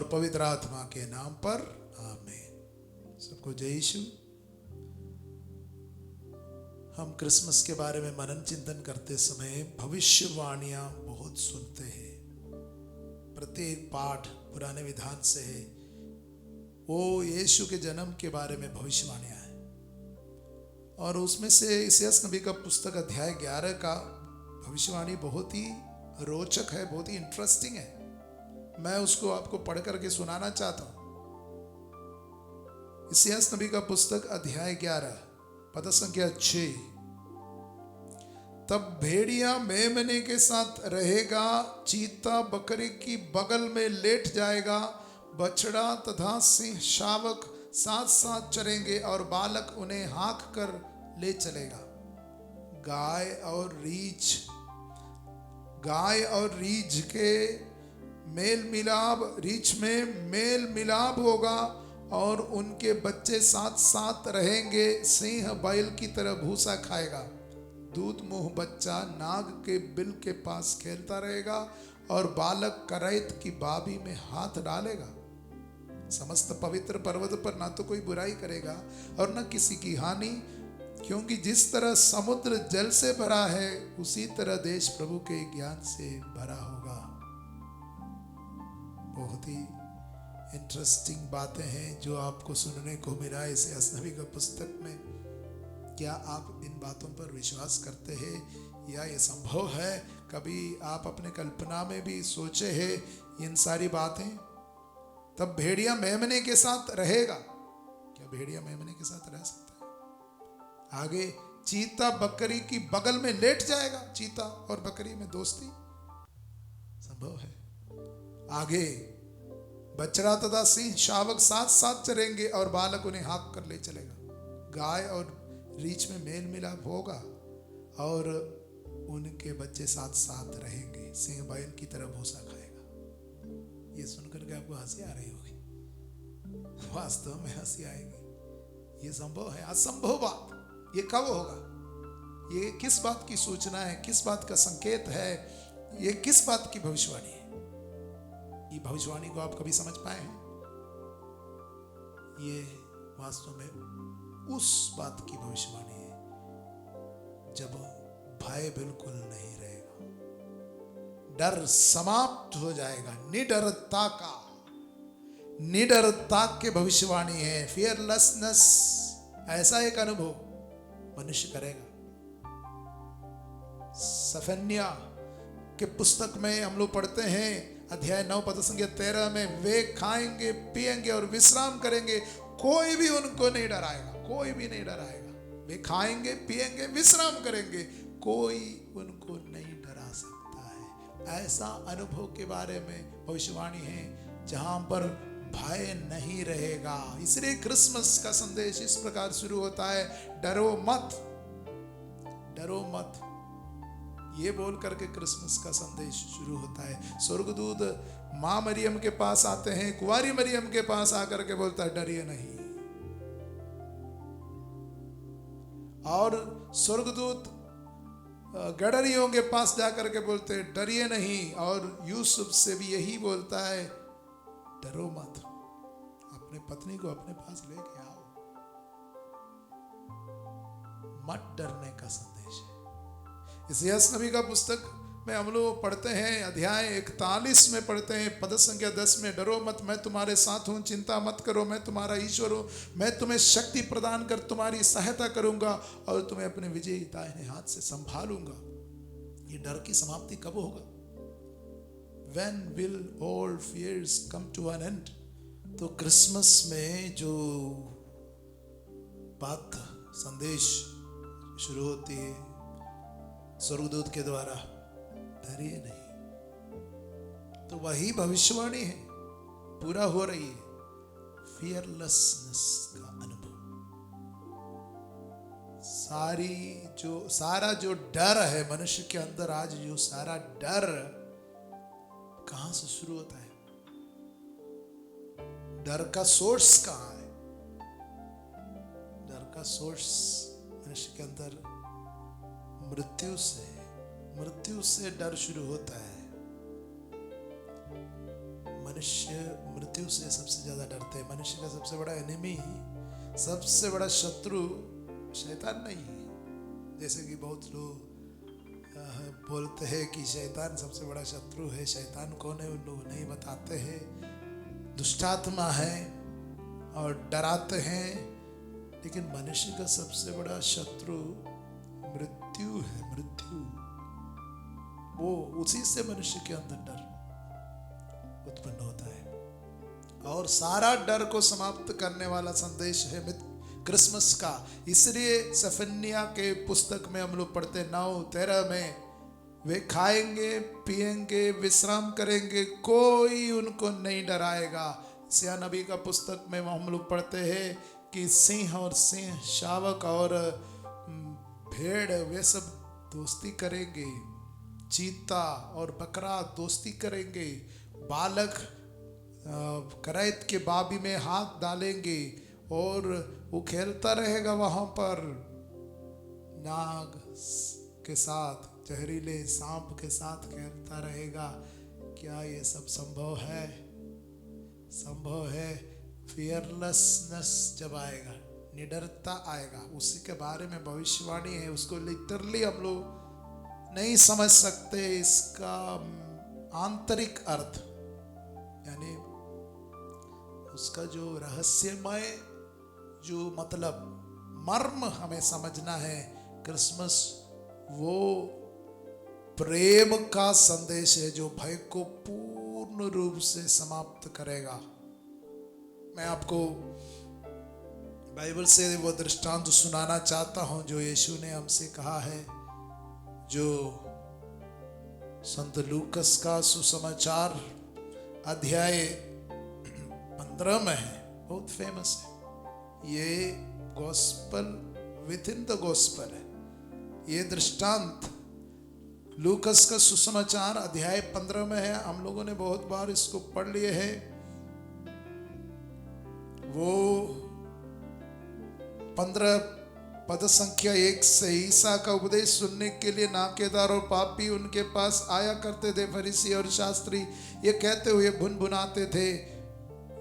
और पवित्र आत्मा के नाम पर आमीन। सबको जय यीशु। हम क्रिसमस के बारे में मनन चिंतन करते समय भविष्यवाणियां बहुत सुनते हैं। प्रत्येक पाठ पुराने विधान से है, वो यीशु के जन्म के बारे में भविष्यवाणियां हैं। और उसमें से इसायाह नबी का पुस्तक अध्याय 11 का भविष्यवाणी बहुत ही रोचक है, बहुत ही इंटरेस्टिंग है। मैं उसको आपको पढ़ करके सुनाना चाहता हूं। इसायाह नबी का पुस्तक अध्याय 11 पद संख्या 6। तब भेड़िया मेमने के साथ रहेगा, चीता बकरी की बगल में लेट जाएगा, बछड़ा तथा सिंह शावक साथ साथ चरेंगे और बालक उन्हें हाँक कर ले चलेगा। गाय और रीछ के मेल मिलाप, रीछ में मेल मिलाप होगा और उनके बच्चे साथ साथ रहेंगे। सिंह बैल की तरह भूसा खाएगा, दूध मुंह बच्चा नाग के बिल के पास खेलता रहेगा और बालक करैत की बाबी में हाथ डालेगा। समस्त पवित्र पर्वत पर ना तो कोई बुराई करेगा और न किसी की हानि, क्योंकि जिस तरह समुद्र जल से भरा है उसी तरह देश प्रभु के ज्ञान से भरा होगा। बहुत ही इंटरेस्टिंग बातें हैं जो आपको सुनने को मिला है इसायाह नबी का पुस्तक में। क्या आप इन बातों पर विश्वास करते हैं या ये संभव है? कभी आप अपने कल्पना में भी सोचे हैं इन सारी बातें? तब भेड़िया मेमने के साथ रहेगा। क्या भेड़िया मेमने के साथ रह सकता है? आगे चीता बकरी की बगल में लेट जाएगा। चीता और बकरी में दोस्ती संभव है। आगे बछड़ा तथा सिंह शावक साथ साथ चरेंगे और बालक उन्हें हाँक कर ले चलेगा। गाय और रीछ में मेल मिलाप होगा और उनके बच्चे साथ साथ रहेंगे। सिंह बैल की तरह भूसा खाएगा। ये सुनकर के आपको हंसी आ रही होगी, वास्तव में हंसी आएगी। ये संभव है? असंभव बात। ये कब होगा? ये किस बात की सूचना है? किस बात का संकेत है? ये किस बात की भविष्यवाणी है? ये भविष्यवाणी को आप कभी समझ पाए हैं? ये वास्तव में उस बात की भविष्यवाणी है जब भय बिल्कुल नहीं रहेगा, डर समाप्त हो जाएगा। निडरता के भविष्यवाणी है। फियरलेसनेस, ऐसा एक अनुभव मनुष्य करेगा। सफन्या के पुस्तक में हम लोग पढ़ते हैं अध्याय 9 पद संख्या 13 में, वे खाएंगे पिएंगे और विश्राम करेंगे, कोई भी उनको नहीं डराएगा। कोई भी नहीं डराएगा। वे खाएंगे पिएंगे विश्राम करेंगे, कोई उनको नहीं डरा सकता है। ऐसा अनुभव के बारे में भविष्यवाणी है जहां पर भय नहीं रहेगा। इसलिए क्रिसमस का संदेश इस प्रकार शुरू होता है, डरो मत, डरो मत। ये बोल करके क्रिसमस का संदेश शुरू होता है। स्वर्गदूत मां मरियम के पास आते हैं, कुंवारी मरियम के पास आकर के बोलता है डरिए नहीं। और स्वर्गदूत गडरियों के पास जाकर के बोलते हैं डरिए नहीं। और यूसुफ से भी यही बोलता है डरो मत, अपने पत्नी को अपने पास लेके आओ। मत डरने का संदेश है। इसायाह नबी का पुस्तक में हम लोग पढ़ते हैं अध्याय 41 में पढ़ते हैं पद संख्या 10 में, डरो मत, मैं तुम्हारे साथ हूँ, चिंता मत करो, मैं तुम्हारा ईश्वर हूँ, मैं तुम्हें शक्ति प्रदान कर तुम्हारी सहायता करूंगा और तुम्हें अपने विजयी दाहिने हाथ से संभालूंगा। ये डर की समाप्ति कब होगा? When will all fears come to an end? तो क्रिसमस में जो बात संदेश शुरू होती है स्वर्गदूत के द्वारा, डरिए नहीं, तो वही भविष्यवाणी है, पूरा हो रही है। फियरलेसनेस का अनुभव, सारा जो डर है मनुष्य के अंदर, आज जो सारा डर कहां से शुरू होता है? डर का सोर्स कहां है? डर का सोर्स मनुष्य के अंदर मृत्यु से डर शुरू होता है। मनुष्य मृत्यु से सबसे ज्यादा डरते हैं। मनुष्य का सबसे बड़ा एनिमी, सबसे बड़ा शत्रु शैतान नहीं है। जैसे कि बहुत लोग बोलते हैं कि शैतान सबसे बड़ा शत्रु है। शैतान कौन है उन लोग नहीं बताते हैं। दुष्टात्मा है और डराते हैं, लेकिन मनुष्य का सबसे बड़ा शत्रु मृत्यु है। मृत्यु, वो उसी से मनुष्य के अंदर डर उत्पन्न होता है। और सारा डर को समाप्त करने वाला संदेश है क्रिसमस का। इसलिए सफन्या के पुस्तक में हम लोग पढ़ते 9:13 में, वे खाएंगे पिएंगे विश्राम करेंगे, कोई उनको नहीं डराएगा। यशायाह नबी का पुस्तक में हम लोग पढ़ते हैं कि सिंह और सिंह शावक और भेड़ वे सब दोस्ती करेंगे, चीता और बकरा दोस्ती करेंगे, बालक करैत के बाबी में हाथ डालेंगे और वो खेलता रहेगा वहां पर नाग के साथ, जहरीले सांप के साथ खेलता रहेगा। क्या ये सब संभव है? संभव है। फियरलेसनेस जब आएगा, निडरता आएगा, उसी के बारे में भविष्यवाणी है। उसको लिटरली हम लोग नहीं समझ सकते इसका आंतरिक अर्थ, यानी उसका जो रहस्यमय जो मतलब मर्म हमें समझना है। क्रिसमस वो प्रेम का संदेश है जो भय को पूर्ण रूप से समाप्त करेगा। मैं आपको बाइबल से वो दृष्टांत सुनाना चाहता हूं जो यीशु ने हमसे कहा है, जो संत लूकस का सुसमाचार अध्याय 15 में है, बहुत फेमस है। ये gospel with in the gospel है। ये दृष्टांत लूकस का सुसमाचार अध्याय 15 में है। हम लोगों ने बहुत बार इसको पढ़ लिए है। वो 15 पद संख्या 1 से ईसा का उपदेश सुनने के लिए नाकेदार और पापी उनके पास आया करते थे। फरीसी और शास्त्री ये कहते हुए भुनभुनाते थे,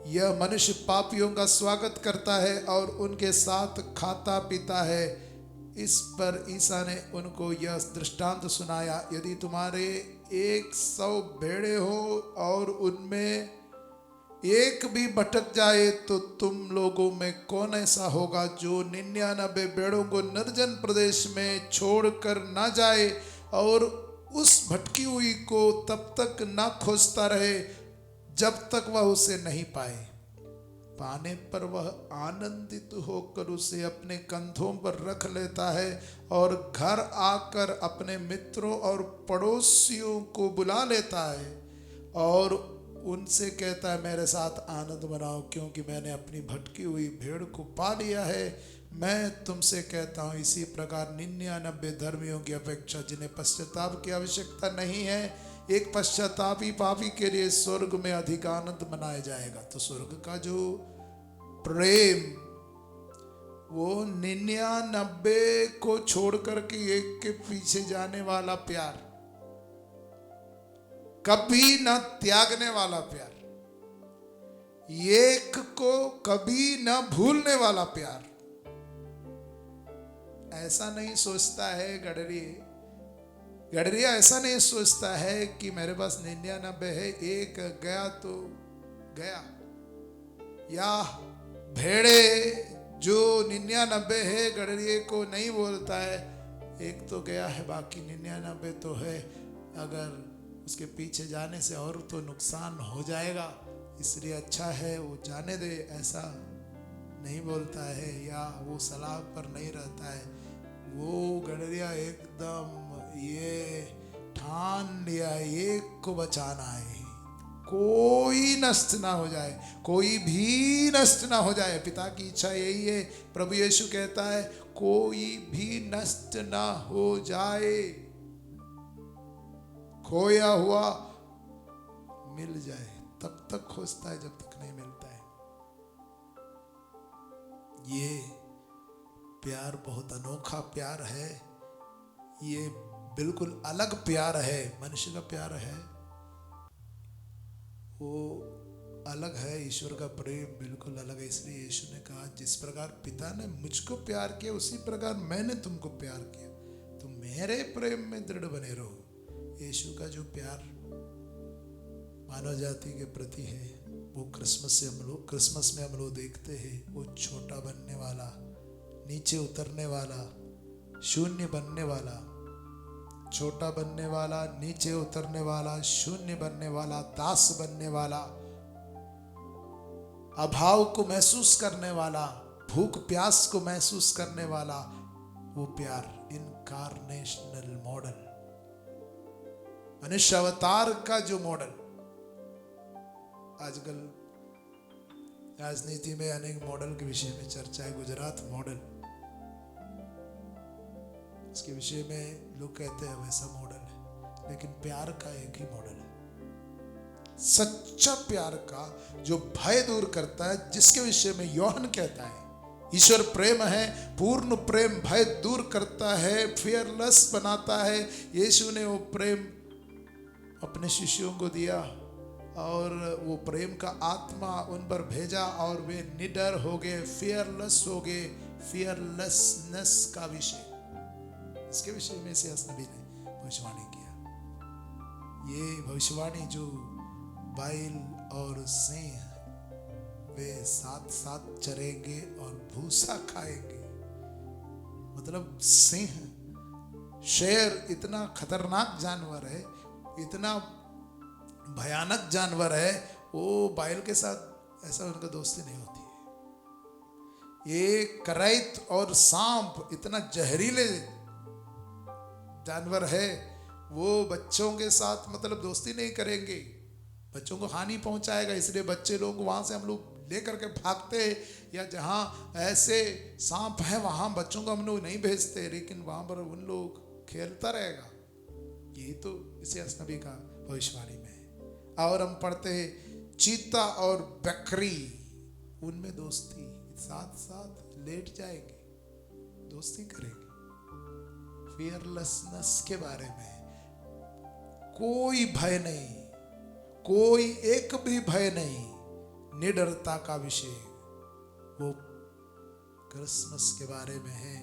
यह मनुष्य पापियों का स्वागत करता है और उनके साथ खाता पीता है। इस पर ईसा ने उनको यह दृष्टांत सुनाया, यदि तुम्हारे 100 भेड़ें हो और उनमें एक भी भटक जाए तो तुम लोगों में कौन ऐसा होगा जो 99 भेड़ों को निर्जन प्रदेश में छोड़कर ना जाए और उस भटकी हुई को तब तक ना खोजता रहे जब तक वह उसे नहीं पाए। पाने पर वह आनंदित होकर उसे अपने कंधों पर रख लेता है और घर आकर अपने मित्रों और पड़ोसियों को बुला लेता है और उनसे कहता है, मेरे साथ आनंद मनाओ क्योंकि मैंने अपनी भटकी हुई भेड़ को पा लिया है। मैं तुमसे कहता हूँ इसी प्रकार 99 धर्मियों की अपेक्षा जिन्हें पश्चाताप की आवश्यकता नहीं है, एक पश्चातापी पापी के लिए स्वर्ग में अधिक आनंद मनाया जाएगा। तो स्वर्ग का जो प्रेम, वो 99 को छोड़ करके एक के पीछे जाने वाला प्यार, कभी न त्यागने वाला प्यार, एक को कभी न भूलने वाला प्यार। ऐसा नहीं सोचता है गडरिया ऐसा नहीं सोचता है कि मेरे पास 99 है, एक गया तो गया, या भेड़े जो 99 है गडरिये को नहीं बोलता है, एक तो गया है बाकी 99 तो है, अगर उसके पीछे जाने से और तो नुकसान हो जाएगा, इसलिए अच्छा है वो जाने दे, ऐसा नहीं बोलता है, या वो सलाह पर नहीं रहता है। वो गडरिया एकदम ये ठान लिया, एक को बचाना है, कोई नष्ट ना हो जाए, कोई भी नष्ट ना हो जाए। पिता की इच्छा यही है। प्रभु यीशु कहता है कोई भी नष्ट ना हो जाए, खोया हुआ मिल जाए, तब तक खोजता है जब तक नहीं मिलता है। ये प्यार बहुत अनोखा प्यार है, ये बिल्कुल अलग प्यार है, मनुष्य का प्यार है। वो अलग है, ईश्वर का प्रेम बिल्कुल अलग है। इसलिए यीशु ने कहा जिस प्रकार पिता ने मुझको प्यार किया उसी प्रकार मैंने तुमको प्यार किया, तुम मेरे प्रेम में दृढ़ बने रहो। यीशु का जो प्यार मानव जाति के प्रति है वो क्रिसमस में हम लोग देखते हैं। वो छोटा बनने वाला, नीचे उतरने वाला, शून्य बनने वाला, छोटा बनने वाला, नीचे उतरने वाला, शून्य बनने वाला, दास बनने वाला, अभाव को महसूस करने वाला, भूख प्यास को महसूस करने वाला, वो प्यार इनकार्नेशनल मॉडल, मनुष्य अवतार का जो मॉडल। आजकल राजनीति में अनेक मॉडल के विषय में चर्चा है। गुजरात मॉडल, इसके विषय में लोग कहते हैं वैसा मॉडल है, लेकिन प्यार का एक ही मॉडल है, सच्चा प्यार का जो भय दूर करता है, जिसके विषय में योहन कहता है ईश्वर प्रेम है, पूर्ण प्रेम भय दूर करता है, फियरलेस बनाता है। यीशु ने वो प्रेम अपने शिष्यों को दिया और वो प्रेम का आत्मा उन पर भेजा और वे निडर हो गए, फियरलेस हो गए। फियरलेसनेस का विषय, इसके विषय में से नबी ने भविष्यवाणी किया। ये भविष्यवाणी जो बैल और सिंह वे साथ साथ चरेंगे और भूसा खाएंगे, मतलब सिंह, शेर इतना खतरनाक जानवर है, इतना भयानक जानवर है, वो बैल के साथ ऐसा उनका दोस्ती नहीं होती है। ये करैत और सांप इतना जहरीले जानवर है, वो बच्चों के साथ मतलब दोस्ती नहीं करेंगे, बच्चों को हानि पहुंचाएगा। इसलिए बच्चे लोग वहां से हम लोग लेकर के भागते, या जहां ऐसे सांप है वहां बच्चों को हम लोग नहीं भेजते, लेकिन वहां पर उन लोग खेलता रहेगा। यही तो इसे नबी का भविष्यवाणी में है। और हम पढ़ते हैं चीता और बकरी, उनमें दोस्ती, साथ साथ लेट जाएंगे, दोस्ती करेंगे। फियरलेसनेस के बारे में कोई भय नहीं, कोई एक भी भय नहीं, निडरता का विषय वो क्रिसमस के बारे में है।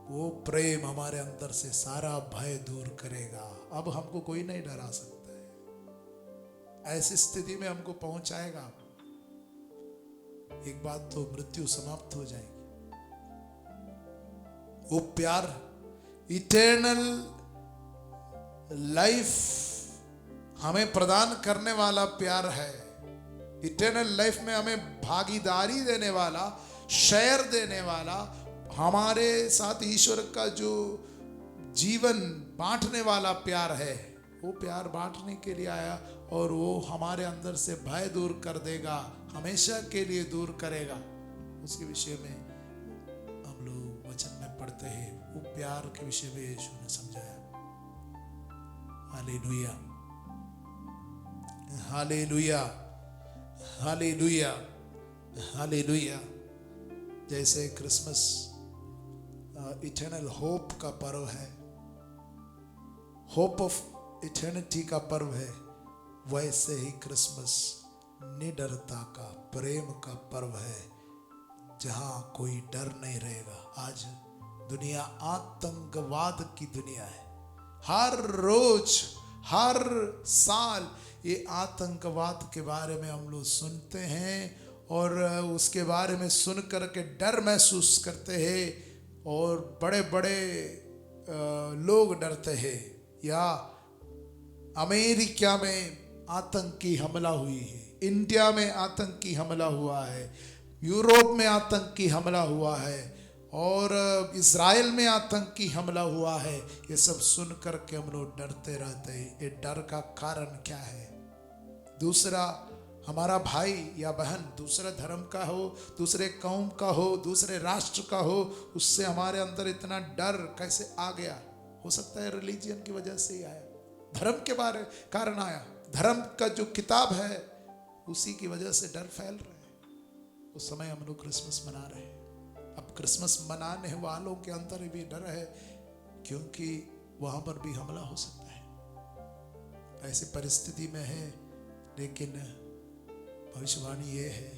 वो प्रेम हमारे अंदर से सारा भय दूर करेगा। अब हमको कोई नहीं डरा सकता है, ऐसी स्थिति में हमको पहुंचाएगा। एक बात तो मृत्यु समाप्त हो जाएगी। वो प्यार इटर्नल लाइफ हमें प्रदान करने वाला प्यार है। इटर्नल लाइफ में हमें भागीदारी देने वाला, शेयर देने वाला, हमारे साथ ईश्वर का जो जीवन बांटने वाला प्यार है। वो प्यार बांटने के लिए आया और वो हमारे अंदर से भय दूर कर देगा, हमेशा के लिए दूर करेगा। उसके विषय में हम लोग वचन में पढ़ते हैं, वो प्यार के विषय में यीशु ने समझाया। Hallelujah, hallelujah, hallelujah, hallelujah. जैसे क्रिसमस इटर्नल होप का पर्व है, होप ऑफ इटर्निटी का पर्व है, वैसे ही क्रिसमस निडरता का, प्रेम का पर्व है, जहां कोई डर नहीं रहेगा। आज दुनिया आतंकवाद की दुनिया है। हर रोज, हर साल ये आतंकवाद के बारे में हम लोग सुनते हैं और उसके बारे में सुन करके डर महसूस करते हैं, और बड़े बड़े लोग डरते हैं। या अमेरिका में आतंकी हमला हुई है, इंडिया में आतंकी हमला हुआ है, यूरोप में आतंकी हमला हुआ है, और इज़राइल में आतंकी हमला हुआ है। ये सब सुन करके हम लोग डरते रहते हैं। ये डर का कारण क्या है? दूसरा हमारा भाई या बहन दूसरे धर्म का हो, दूसरे कौम का हो, दूसरे राष्ट्र का हो, उससे हमारे अंदर इतना डर कैसे आ गया? हो सकता है रिलीजियन की वजह से ही आया, धर्म के बारे कारण आया। धर्म का जो किताब है उसी की वजह से डर फैल रहा है। उस समय हम लोग क्रिसमस मना रहे हैं। अब क्रिसमस मनाने वालों के अंदर भी डर है, क्योंकि वहां पर भी हमला हो सकता है। ऐसी परिस्थिति में है, लेकिन भविष्यवाणी ये है,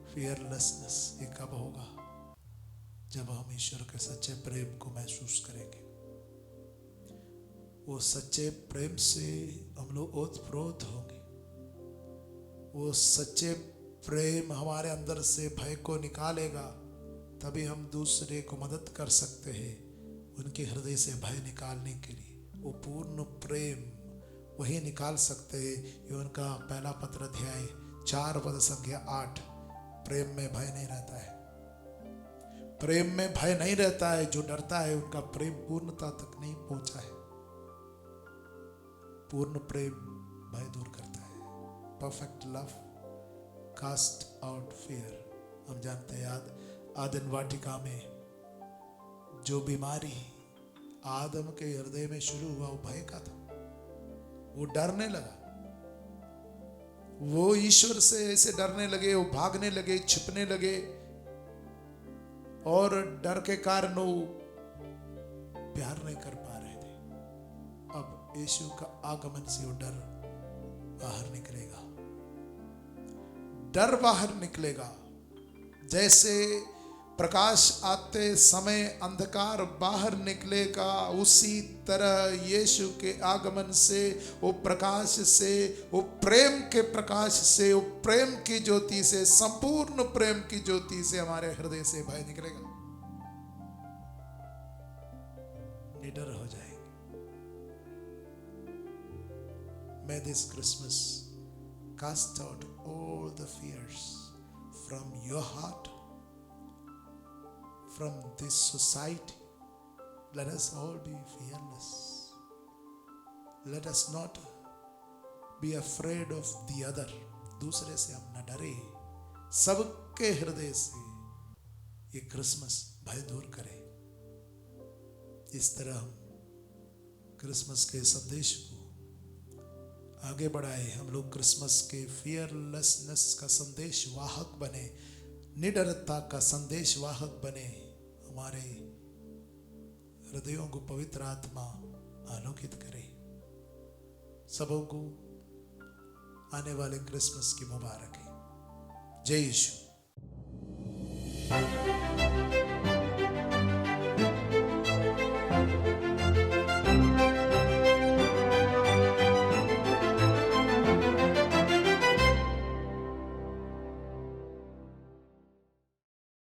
फियरलेसनेस ये कब होगा? जब हम ईश्वर के सच्चे प्रेम को महसूस करेंगे। वो सच्चे प्रेम से हम लोग ओतप्रोत होंगे। वो सच्चे प्रेम हमारे अंदर से भय को निकालेगा, तभी हम दूसरे को मदद कर सकते हैं उनके हृदय से भय निकालने के लिए। वो पूर्ण प्रेम वही निकाल सकते हैं। ये उनका पहला पत्र अध्याय 4 पद संख्या 8। प्रेम में भय नहीं रहता है, प्रेम में भय नहीं रहता है। जो डरता है उनका प्रेम पूर्णता तक नहीं पहुंचा है। पूर्ण प्रेम भय दूर करता है। Perfect love cast out fear. हम जानते हैं आदम वाटिका में जो बीमारी आदम के हृदय में शुरू हुआ वो भय का था। वो डरने लगा, वो ईश्वर से ऐसे डरने लगे, वो भागने लगे, छिपने लगे, और डर के कारण वो प्यार नहीं कर पा रहे थे। अब यीशु का आगमन से वो डर बाहर निकलेगा, डर बाहर निकलेगा। जैसे प्रकाश आते समय अंधकार बाहर निकलेगा, उसी तरह यीशु के आगमन से, वो प्रकाश से, वो प्रेम के प्रकाश से, वो प्रेम की ज्योति से, संपूर्ण प्रेम की ज्योति से हमारे हृदय से भय निकलेगा। निडर हो जाएंगे। May this Christmas cast out all the fears from your heart, from this society. Let us all be fearless. Let us not be afraid of the other. दूसरे से हम न डरे। सबके हृदय से ये क्रिसमस भय दूर करे। इस तरह हम क्रिसमस के संदेश को आगे बढ़ाए। हम लोग क्रिसमस के फियरलेसनेस का संदेश वाहक बने, निडरता का संदेश वाहक बने। हमारे हृदयों को पवित्र आत्मा आलोकित करे। सबों को आने वाले क्रिसमस की मुबारक है। जय यीशु।